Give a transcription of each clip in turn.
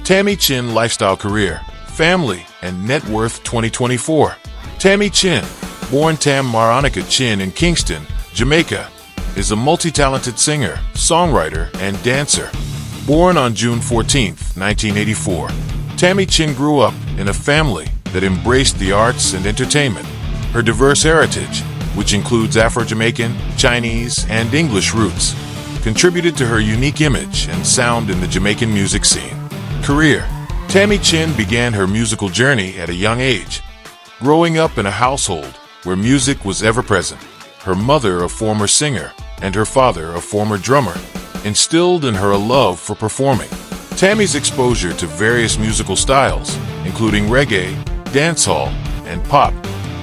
Tami Chin Lifestyle Career, Family, and Net Worth 2024. Tami Chin, born Tammar Annika Chin in Kingston, Jamaica, is a multi-talented singer, songwriter, and dancer. Born on June 14, 1984, Tami Chin grew up in a family that embraced the arts and entertainment. Her diverse heritage, which includes Afro-Jamaican, Chinese, and English roots, contributed to her unique image and sound in the Jamaican music scene. Career: Tami Chin began her musical journey at a young age. Growing up in a household where music was ever present, her mother, a former singer, and her father, a former drummer, instilled in her a love for performing. Tami's exposure to various musical styles, including reggae, dancehall, and pop,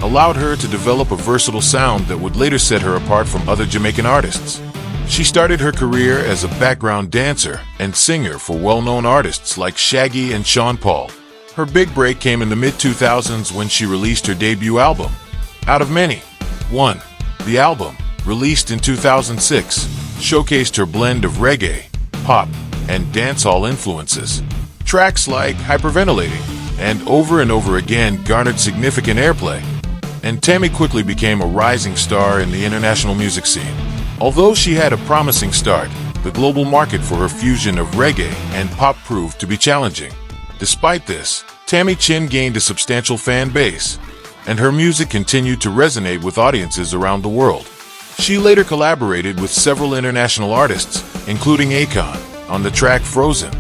allowed her to develop a versatile sound that would later set her apart from other Jamaican artists. She started her career as a background dancer and singer for well-known artists like Shaggy and Sean Paul. Her big break came in the mid-2000s when she released her debut album, Out of Many, One. The album, released in 2006, showcased her blend of reggae, pop, and dancehall influences. Tracks like Hyperventilating and Over Again garnered significant airplay, and Tami quickly became a rising star in the international music scene. Although she had a promising start, the global market for her fusion of reggae and pop proved to be challenging. Despite this, Tami Chin gained a substantial fan base, and her music continued to resonate with audiences around the world. She later collaborated with several international artists, including Akon, on the track Frozen,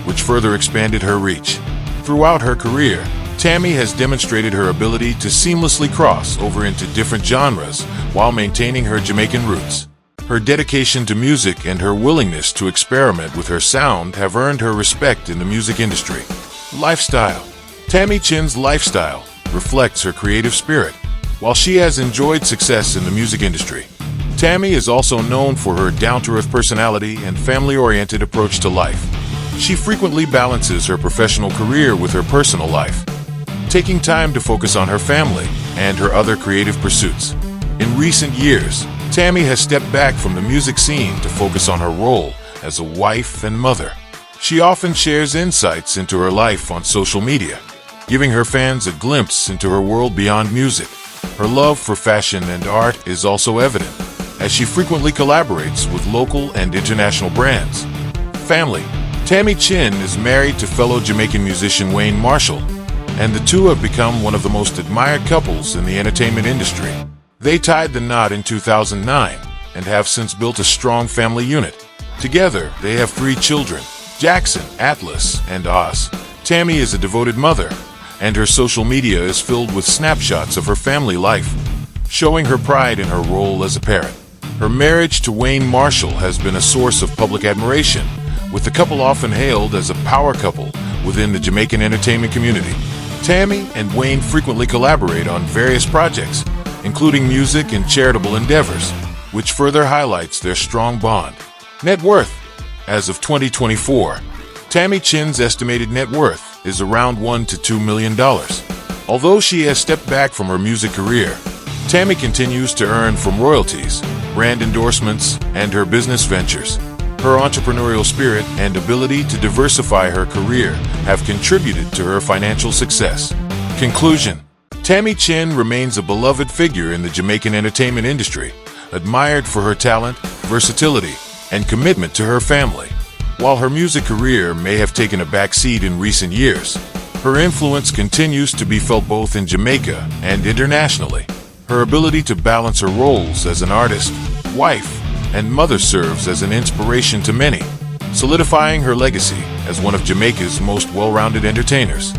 which further expanded her reach. Throughout her career, Tami has demonstrated her ability to seamlessly cross over into different genres while maintaining her Jamaican roots. Her dedication to music and her willingness to experiment with her sound have earned her respect in the music industry. Lifestyle: Tami Chin's lifestyle reflects her creative spirit. While she has enjoyed success in the music industry, Tami is also known for her down-to-earth personality and family-oriented approach to life. She frequently balances her professional career with her personal life, taking time to focus on her family and her other creative pursuits. In recent years, Tami has stepped back from the music scene to focus on her role as a wife and mother. She often shares insights into her life on social media, giving her fans a glimpse into her world beyond music. Her love for fashion and art is also evident, as she frequently collaborates with local and international brands. Family: Tami Chin is married to fellow Jamaican musician Wayne Marshall, and the two have become one of the most admired couples in the entertainment industry. They tied the knot in 2009 and have since built a strong family unit. Together, they have 3 children, Jackson, Atlas, and Oz. Tami is a devoted mother, and her social media is filled with snapshots of her family life, showing her pride in her role as a parent. Her marriage to Wayne Marshall has been a source of public admiration, with the couple often hailed as a power couple within the Jamaican entertainment community. Tami and Wayne frequently collaborate on various projects, including music and charitable endeavors, which further highlights their strong bond. Net worth: as of 2024, Tami Chin's estimated net worth is around $1 to $2 million. Although she has stepped back from her music career, Tami continues to earn from royalties, brand endorsements, and her business ventures. Her entrepreneurial spirit and ability to diversify her career have contributed to her financial success. Conclusion: Tami Chin remains a beloved figure in the Jamaican entertainment industry, admired for her talent, versatility, and commitment to her family. While her music career may have taken a backseat in recent years, her influence continues to be felt both in Jamaica and internationally. Her ability to balance her roles as an artist, wife, and mother serves as an inspiration to many, solidifying her legacy as one of Jamaica's most well-rounded entertainers.